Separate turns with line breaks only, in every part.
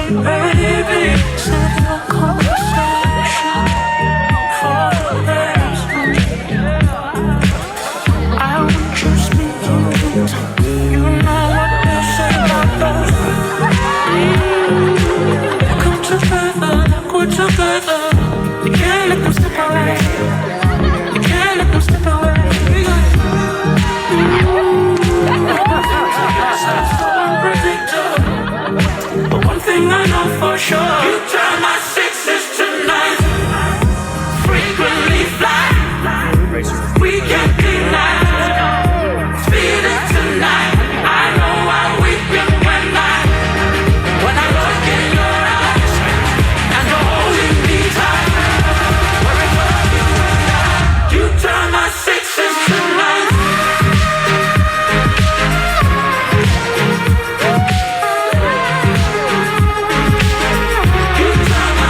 Baby, set your conversation for the last. I want you speaking to you know what they say about us. Come together, like we're together. You can't let them slip away. You can't let them slip away. So unpredictable. But one thing I know for sure, you turn my sixes to nines. Frequently fly. We can't deny. Feel it tonight. I know I weaken when I look in your eyes and you're holding me tight. Wherever you are, you turn my sixes to nines. You turn my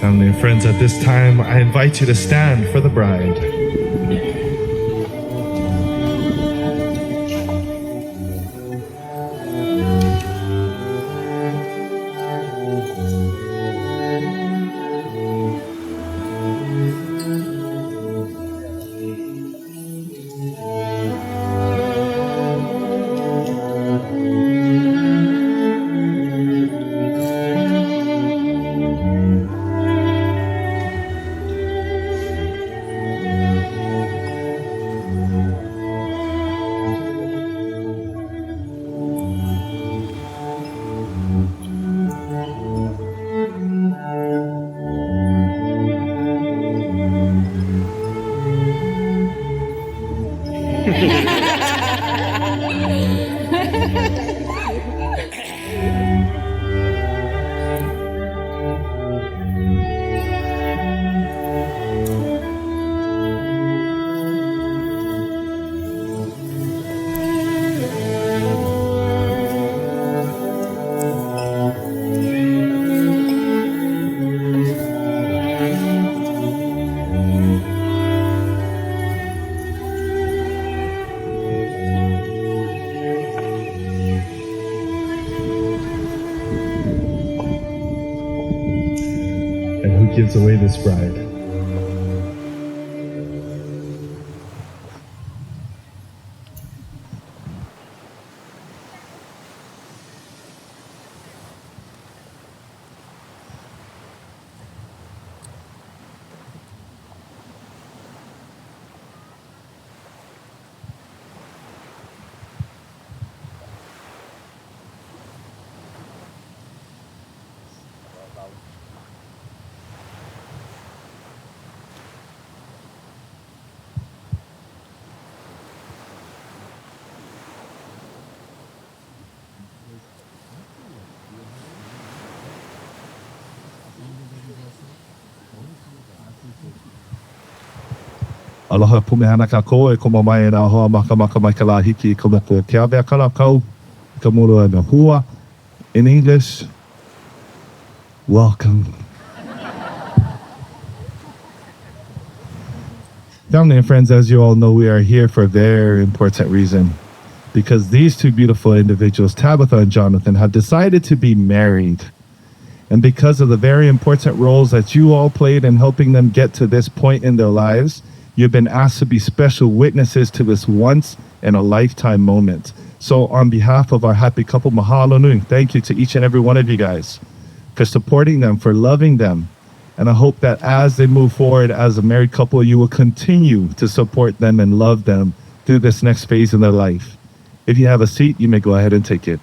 Family and friends, at this time, I invite you to stand for the bride. And who gives away this bride? Aloha pumehana kako e koma mai na hoa maka mai ka la hiki I ka moko ke awea kala kau ka mulu na hua. In English, welcome. Family and friends, as you all know, we are here for a very important reason. Because these two beautiful individuals, Tabetha and Jonathan, have decided to be married. And because of the very important roles that you all played in helping them get to this point in their lives, you've been asked to be special witnesses to this once-in-a-lifetime moment. So on behalf of our happy couple, mahalo nui, thank you to each and every one of you guys for supporting them, for loving them. And I hope that as they move forward as a married couple, you will continue to support them and love them through this next phase in their life. If you have a seat, you may go ahead and take it.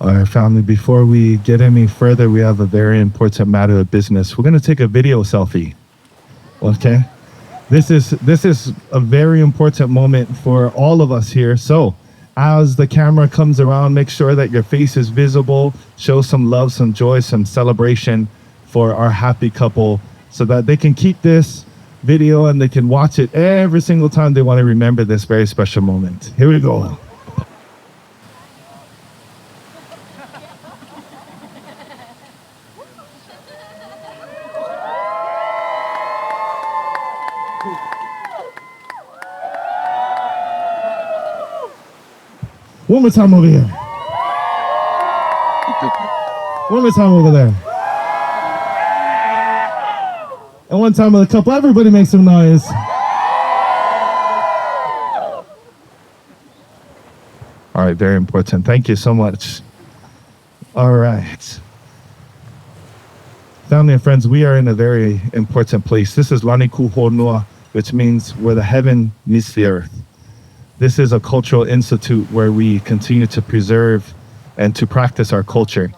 All right, family, before we get any further, we have a very important matter of business. We're going to take a video selfie. Okay? This is a very important moment for all of us here. So, as the camera comes around, make sure that your face is visible. Show some love, some joy, some celebration for our happy couple so that they can keep this video and they can watch it every single time they want to remember this very special moment. Here we go. One more time over here. One more time over there. And one time with a couple. Everybody make some noise. All right, very important. Thank you so much. All right. Family and friends, we are in a very important place. This is Lani Kuhonua, which means where the heaven meets the earth. This is a cultural institute where we continue to preserve and to practice our culture.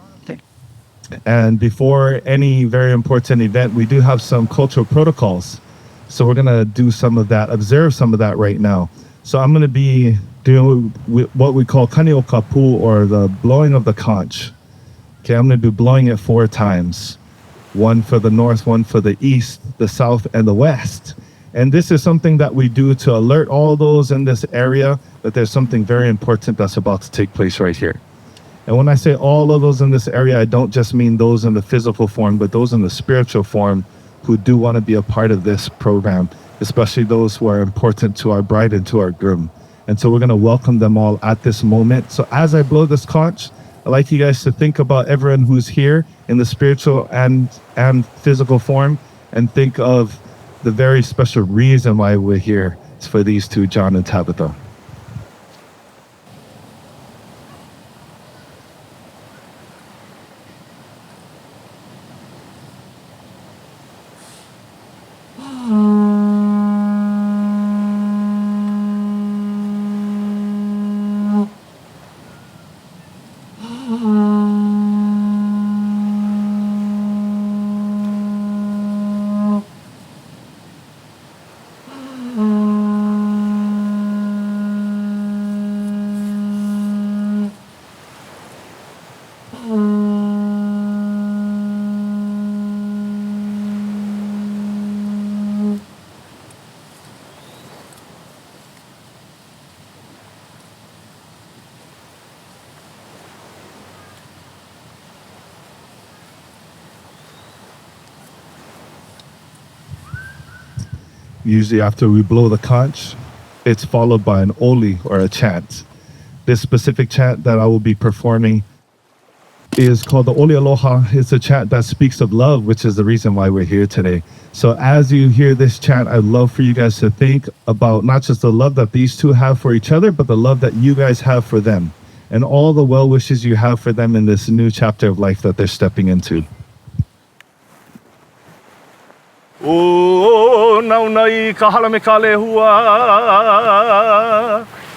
And before any very important event, we do have some cultural protocols. So we're going to do some of that, observe some of that right now. So I'm going to be doing what we call kanio kapu, or the blowing of the conch. Okay, I'm going to be blowing it 4 times. one for the north, one for the east, the south, and the west. And this is something that we do to alert all those in this area that there's something very important that's about to take place right here. And when I say all of those in this area, I don't just mean those in the physical form, but those in the spiritual form who do want to be a part of this program, especially those who are important to our bride and to our groom. And so we're going to welcome them all at this moment. So as I blow this conch, I'd like you guys to think about everyone who's here in the spiritual and physical form, and think of the very special reason why we're here. It's for these two, John and Tabetha. Usually after we blow the conch, it's followed by an oli, or a chant. This specific chant that I will be performing is called the Oli Aloha. It's a chant that speaks of love, which is the reason why we're here today. So as you hear this chant, I'd love for you guys to think about not just the love that these two have for each other, but the love that you guys have for them, and all the well wishes you have for them in this new chapter of life that they're stepping into.
O naunai ka halame ka lehua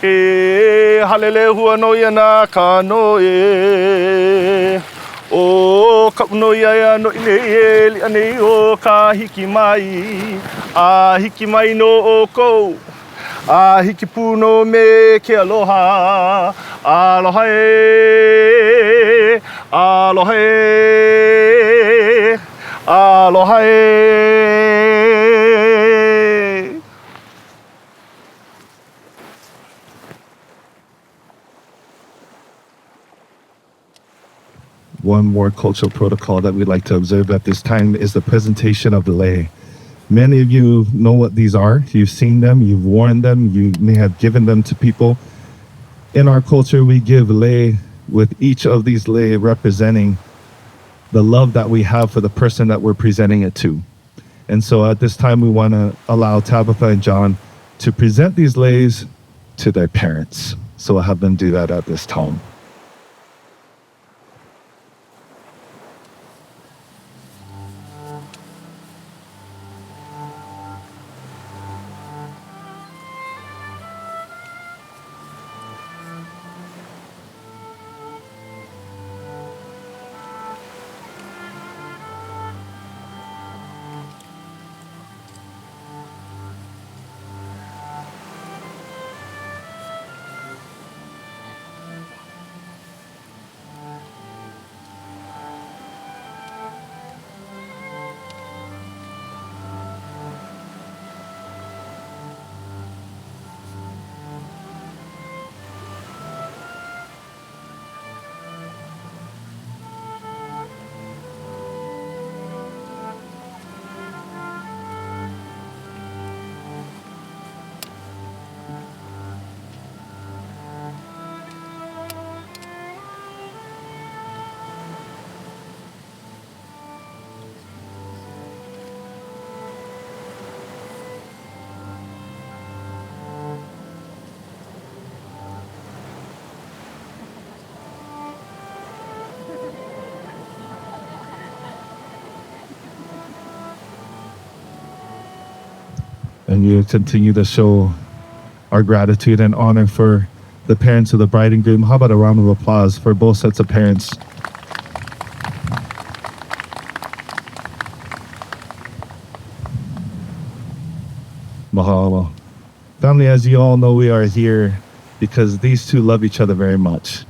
e hale lehua no ia na ka no e o ka no ia no ile li ane o ka hiki mai a hiki mai no o ko a hiki puno me ke aloha aloha e aloha e aloha e.
One more cultural protocol that we'd like to observe at this time is the presentation of the lei. Many of you know what these are. You've seen them, you've worn them, you may have given them to people. In our culture, we give lei, with each of these lei representing the love that we have for the person that we're presenting it to. And so at this time, we want to allow Tabetha and John to present these leis to their parents. So we'll have them do that at this time. And you continue to show our gratitude and honor for the parents of the bride and groom. How about a round of applause for both sets of parents? Mahalo. Family, as you all know, we are here because these two love each other very much.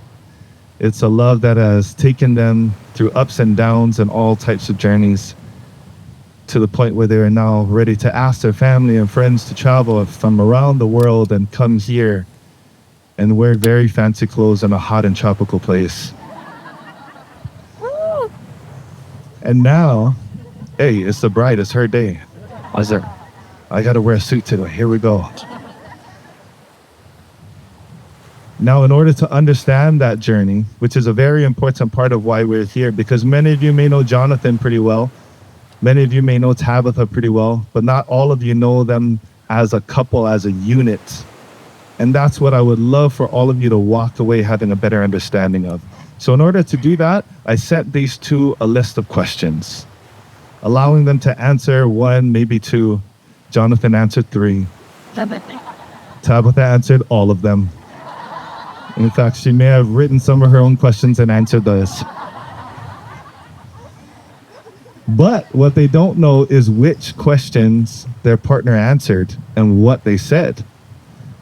It's a love that has taken them through ups and downs and all types of journeys to the point where they are now ready to ask their family and friends to travel from around the world and come here and wear very fancy clothes in a hot and tropical place. And now, hey, it's the bride, it's her day.
Was there?
I gotta wear a suit today. Here we go. Now, in order to understand that journey, which is a very important part of why we're here, because many of you may know Jonathan pretty well, many of you may know Tabetha pretty well, but not all of you know them as a couple, as a unit. And that's what I would love for all of you to walk away having a better understanding of. So in order to do that, I sent these two a list of questions, allowing them to answer one, maybe two. Jonathan answered three. Tabetha answered all of them. In fact, she may have written some of her own questions and answered those. But what they don't know is which questions their partner answered and what they said.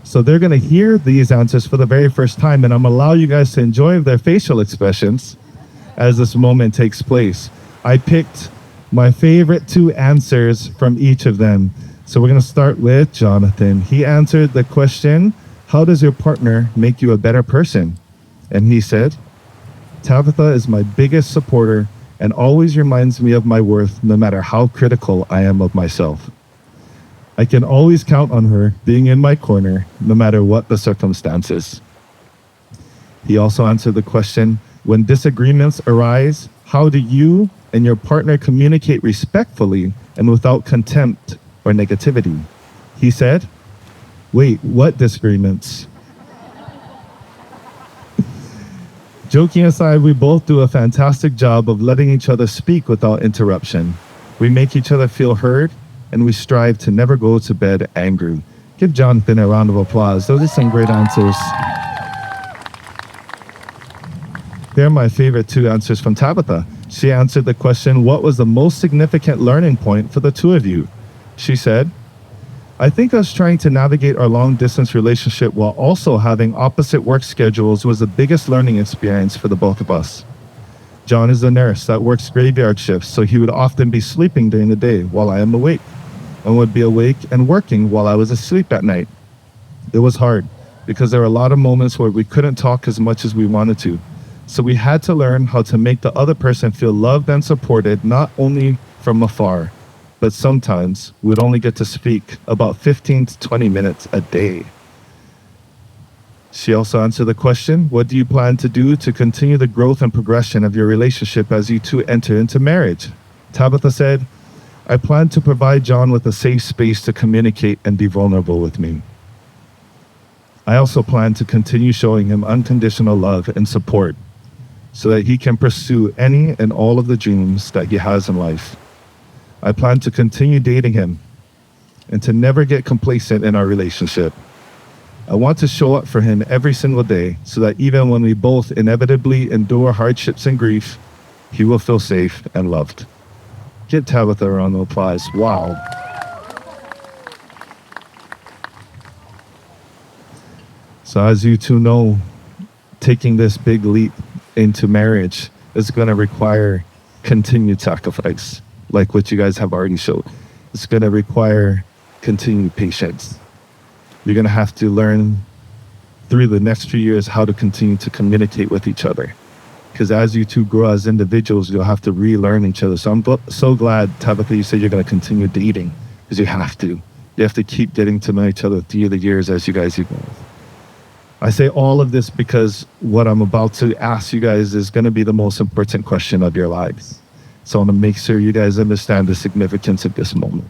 So they're going to hear these answers for the very first time, and I'm going to allow you guys to enjoy their facial expressions as this moment takes place. I picked my favorite two answers from each of them. So we're going to start with Jonathan. He answered the question, how does your partner make you a better person? And he said, Tabetha is my biggest supporter and always reminds me of my worth no matter how critical I am of myself. I can always count on her being in my corner no matter what the circumstances. He also answered the question, when disagreements arise, how do you and your partner communicate respectfully and without contempt or negativity? He said, wait, what disagreements? Joking aside, we both do a fantastic job of letting each other speak without interruption. We make each other feel heard, and we strive to never go to bed angry. Give Jonathan a round of applause. Those are some great answers. They're my favorite two answers from Tabetha. She answered the question, what was the most significant learning point for the two of you? She said, I think us trying to navigate our long-distance relationship while also having opposite work schedules was the biggest learning experience for the both of us. John is a nurse that works graveyard shifts, so he would often be sleeping during the day while I am awake, and would be awake and working while I was asleep at night. It was hard, because there were a lot of moments where we couldn't talk as much as we wanted to. So we had to learn how to make the other person feel loved and supported, not only from afar, but sometimes we'd only get to speak about 15 to 20 minutes a day. She also answered the question, what do you plan to do to continue the growth and progression of your relationship as you two enter into marriage? Tabetha said, I plan to provide John with a safe space to communicate and be vulnerable with me. I also plan to continue showing him unconditional love and support so that he can pursue any and all of the dreams that he has in life. I plan to continue dating him and to never get complacent in our relationship. I want to show up for him every single day so that even when we both inevitably endure hardships and grief, he will feel safe and loved. Give Tabetha a round of applause. Wow. So as you two know, taking this big leap into marriage is going to require continued sacrifice, like what you guys have already showed. It's going to require continued patience. You're going to have to learn through the next few years how to continue to communicate with each other. Because as you two grow as individuals, you'll have to relearn each other. So I'm so glad, Tabetha, you said you're going to continue dating, because you have to. You have to keep getting to know each other through the years as you guys evolve. I say all of this because what I'm about to ask you guys is going to be the most important question of your lives. So I want to make sure you guys understand the significance of this moment.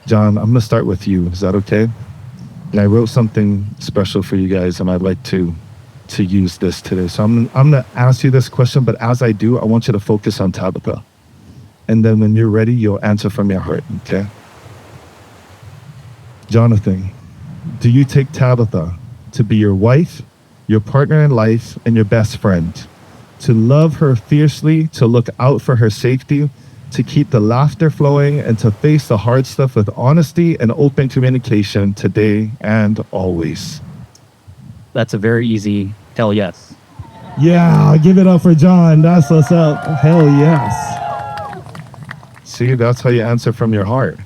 John, I'm going to start with you. Is that okay? And I wrote something special for you guys, and I'd like to use this today. So I'm going to ask you this question, but as I do, I want you to focus on Tabetha. And then when you're ready, you'll answer from your heart, okay? Jonathan, do you take Tabetha to be your wife, your partner in life, and your best friend? To love her fiercely, to look out for her safety, to keep the laughter flowing, and to face the hard stuff with honesty and open communication today and always?
That's a very easy tell yes.
Yeah, give it up for John. That's what's up. Hell yes. See, that's how you answer from your heart.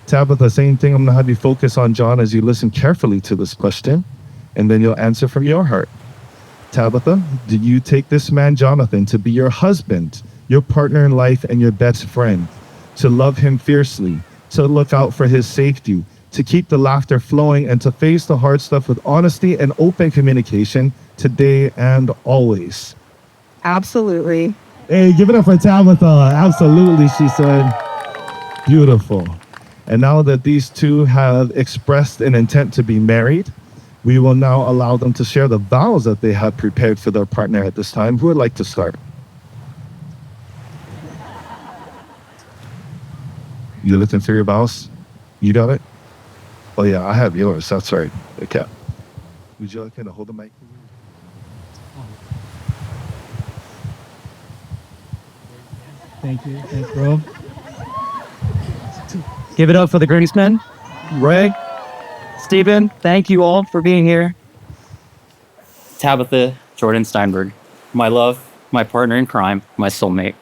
Tabitha, same thing. I'm going to have you focus on John as you listen carefully to this question, and then you'll answer from your heart. Tabitha, do you take this man, Jonathan, to be your husband, your partner in life, and your best friend, to love him fiercely, to look out for his safety, to keep the laughter flowing, and to face the hard stuff with honesty and open communication today and always?
Absolutely.
Hey, give it up for Tabitha. Absolutely, she said. Beautiful. And now that these two have expressed an intent to be married, we will now allow them to share the vows that they have prepared for their partner at this time. Who would like to start? You listen through your vows? You got it? Oh yeah, I have yours. That's right. Okay. Would you like me to hold the mic?
Thank you. Thanks, bro.
Give it up for the greatest men. Greg, Stephen, thank you all for being here. Tabetha, Jordan Steinberg, my love, my partner in crime, my soulmate.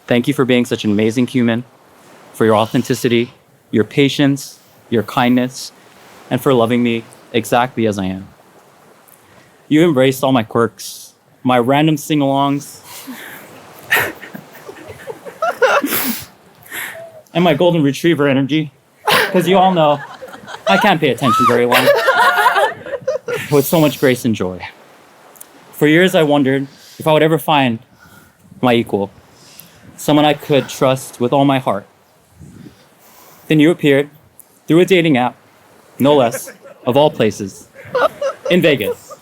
Thank you for being such an amazing human, for your authenticity, your patience, your kindness, and for loving me exactly as I am. You embraced all my quirks, my random sing-alongs, and my golden retriever energy, because you all know I can't pay attention very long, with so much grace and joy. For years I wondered if I would ever find my equal, someone I could trust with all my heart. Then you appeared through a dating app, no less, of all places, in Vegas.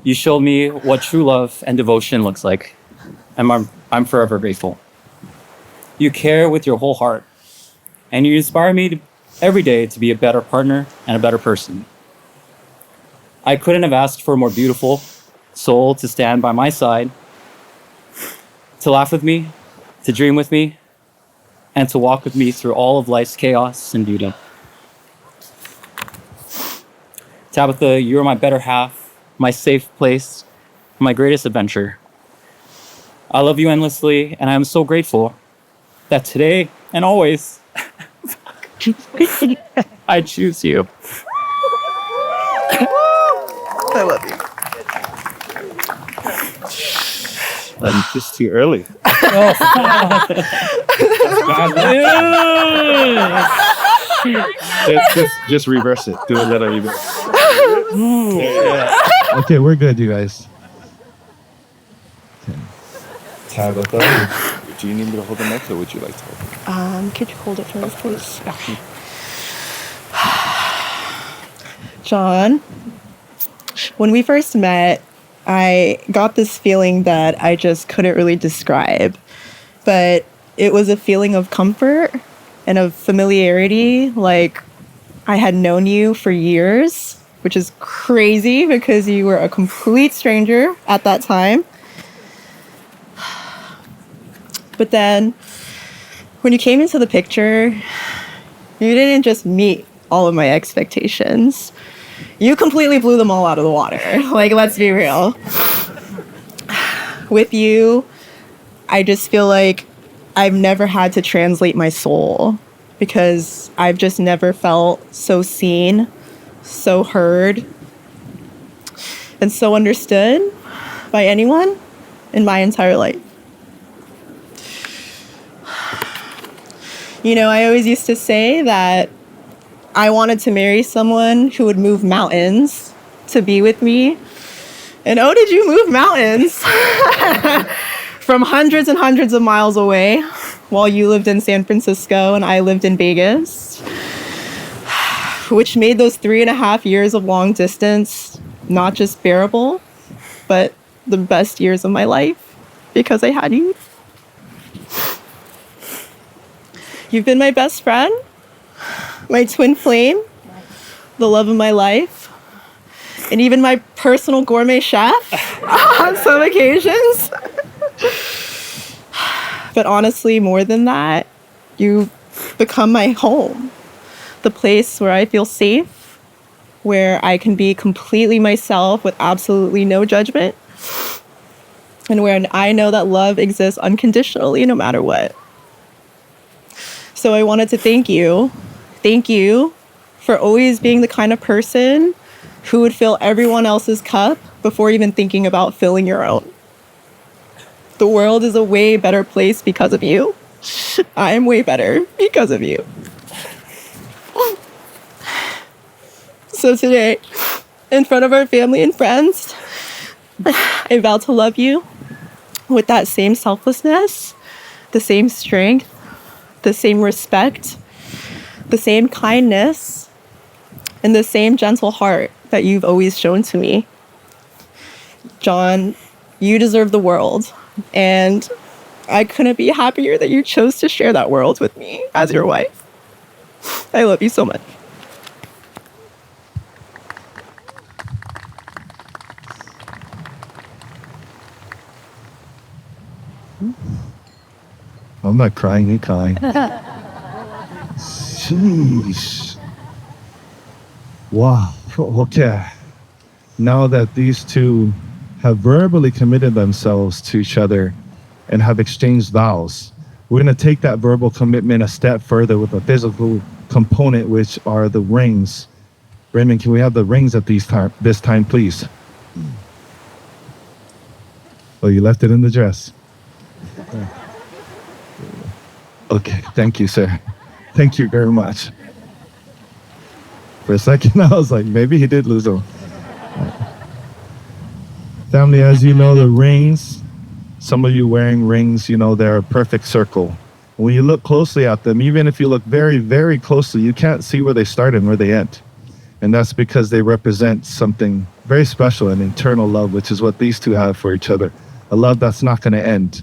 You showed me what true love and devotion looks like, and I'm forever grateful. You care with your whole heart, and you inspire me every day to be a better partner and a better person. I couldn't have asked for a more beautiful soul to stand by my side, to laugh with me, to dream with me, and to walk with me through all of life's chaos and beauty. Tabetha, you are my better half, my safe place, my greatest adventure. I love you endlessly, and I am so grateful that today and always I choose you.
I love you.
That's just too early. just reverse it. Do a little reverse.
Okay, we're good, you guys.
Tabitha, do you need me to hold the mic or would you like to hold it?
Could you hold it for us, please? Okay. John, when we first met, I got this feeling that I just couldn't really describe, but it was a feeling of comfort and of familiarity, like I had known you for years, which is crazy because you were a complete stranger at that time. But then when you came into the picture, you didn't just meet all of my expectations. You completely blew them all out of the water. Like, let's be real. With you, I just feel like I've never had to translate my soul because I've just never felt so seen, so heard, and so understood by anyone in my entire life. You know, I always used to say that I wanted to marry someone who would move mountains to be with me. And oh, did you move mountains from hundreds and hundreds of miles away while you lived in San Francisco and I lived in Vegas, which made those 3.5 years of long distance not just bearable, but the best years of my life because I had you. You've been my best friend, my twin flame, the love of my life, and even my personal gourmet chef on some occasions. But honestly, more than that, you've become my home, the place where I feel safe, where I can be completely myself with absolutely no judgment, and where I know that love exists unconditionally no matter what. So I wanted to thank you. Thank you for always being the kind of person who would fill everyone else's cup before even thinking about filling your own. The world is a way better place because of you. I am way better because of you. So today, in front of our family and friends, I vow to love you with that same selflessness, the same strength, the same respect, the same kindness, and the same gentle heart that you've always shown to me. John, you deserve the world, and I couldn't be happier that you chose to share that world with me as your wife. I love you so much.
I'm not crying, you're crying. Jeez. Wow. Okay. Now that these two have verbally committed themselves to each other and have exchanged vows, we're going to take that verbal commitment a step further with a physical component, which are the rings. Raymond, can we have the rings at this time, please? Oh, you left it in the dress. Okay, thank you, sir. Thank you very much. For a second, I was like, maybe he did lose them. Family, as you know, the rings, some of you wearing rings, you know, they're a perfect circle. When you look closely at them, even if you look very, very closely, you can't see where they start and where they end. And that's because they represent something very special, an eternal love, which is what these two have for each other. A love that's not going to end.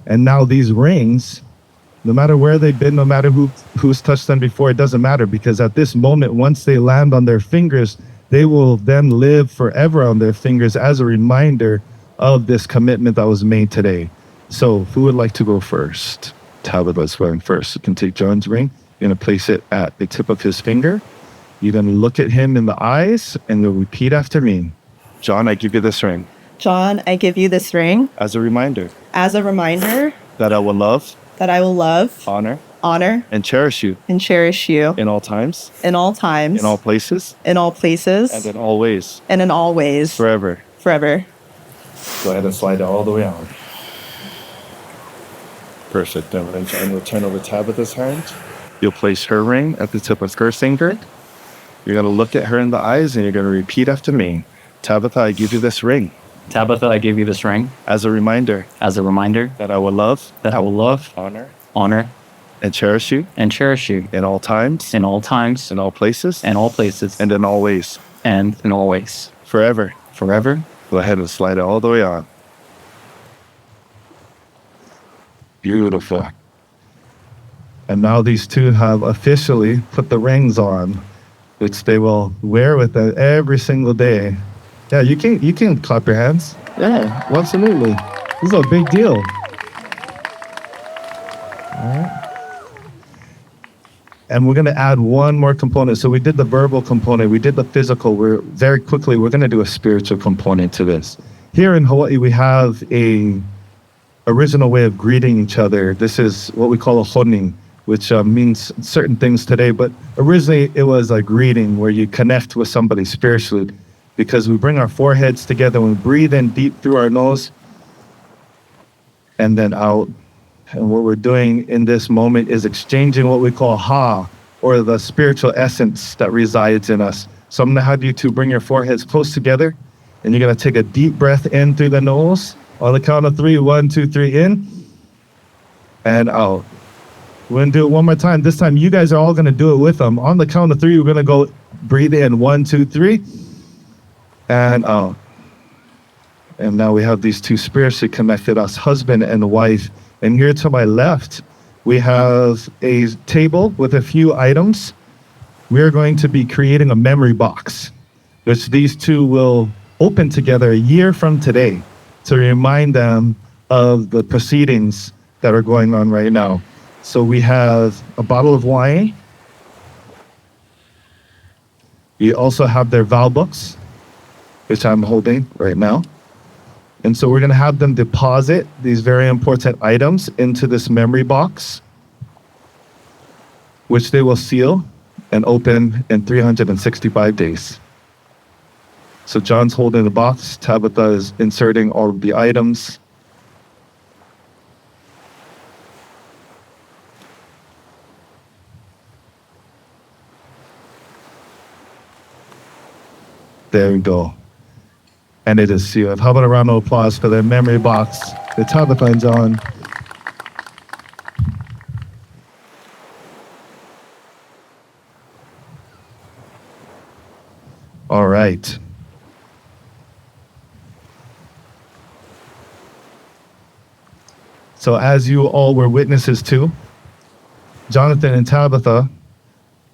And now these rings, no matter where they've been, no matter who's touched them before, it doesn't matter, because at this moment, once they land on their fingers, they will then live forever on their fingers as a reminder of this commitment that was made today. So who would like to go first? Tabetha's going first. You can take John's ring. You're going to place it at the tip of his finger. You're going to look at him in the eyes and you'll repeat after me. John, I give you this ring.
John, I give you this ring
As a reminder
as a reminder
that I will love,
that I will love,
honor,
honor,
and cherish you
and cherish you
in all times,
in all times,
in all places,
in all places,
and in all ways,
and in all ways,
forever.
forever.
Go ahead and slide it all the way out. Perfect. Then we'll turn over Tabetha's hand. You'll place her ring at the tip of her finger. You're going to look at her in the eyes and you're going to repeat after me. Tabetha, I give you this ring
Tabetha, I give you this ring
as a reminder
as a reminder
that I will love,
that I will love,
honor,
honor,
and cherish you
and cherish you
in all times,
in all times,
in all places,
and all places,
and in all ways,
and in all ways,
forever.
forever.
Go ahead and slide it all the way on.
Beautiful. And now these two have officially put the rings on, which they will wear with them every single day. Yeah, you can clap your hands. Yeah, absolutely. This is a big deal. All right. And we're going to add one more component. So we did the verbal component, we did the physical. We're going to do a spiritual component to this. Here in Hawaii, we have a original way of greeting each other. This is what we call a honing, which means certain things today, but originally it was a greeting where you connect with somebody spiritually, because we bring our foreheads together and we breathe in deep through our nose and then out. And what we're doing in this moment is exchanging what we call ha, or the spiritual essence that resides in us. So I'm going to have you two bring your foreheads close together, and you're going to take a deep breath in through the nose. On the count of 3, 1, 2, 3, in and out. We're going to do it one more time. This time, you guys are all going to do it with them. On the count of 3, we're going to go breathe in. 1, 2, 3, and out. And now we have these two spiritually connected, us husband and wife. And here to my left, we have a table with a few items. We're going to be creating a memory box, which these two will open together a year from today to remind them of the proceedings that are going on right now. So we have a bottle of wine, You also have their vow books, which I'm holding right now. And so we're going to have them deposit these very important items into this memory box, which they will seal and open in 365 days. So John's holding the box, Tabetha is inserting all of the items. There we go. And it is sealed. How about a round of applause for their memory box, the Tabetha and John. All right. So as you all were witnesses to, Jonathan and Tabetha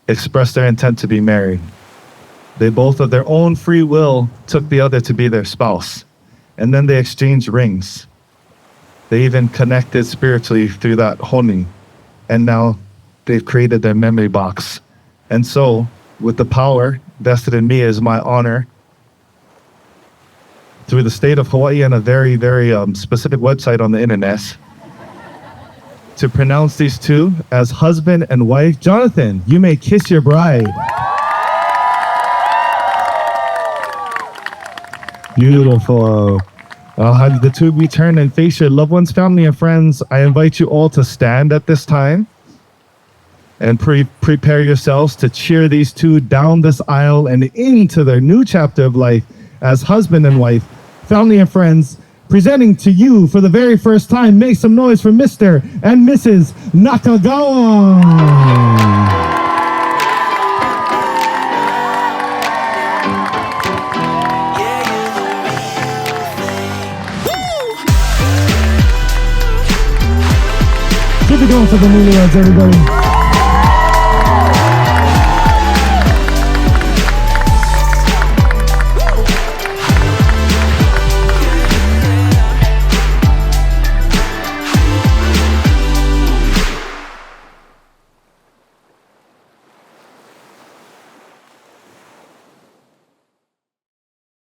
expressed their intent to be married. They both of their own free will took the other to be their spouse. And then they exchanged rings. They even connected spiritually through that honing. And now they've created their memory box. And so, with the power vested in me as my honor, through the state of Hawaii and a very, very specific website on the internet, to pronounce these two as husband and wife. Jonathan, you may kiss your bride. Beautiful. I'll have the two of you turn and face your loved ones, family, and friends. I invite you all to stand at this time and prepare yourselves to cheer these two down this aisle and into their new chapter of life as husband and wife, family and friends. Presenting to you for the very first time, make some noise for Mr. and Mrs. Nakagawa. Keep it going for the newlyweds, everybody.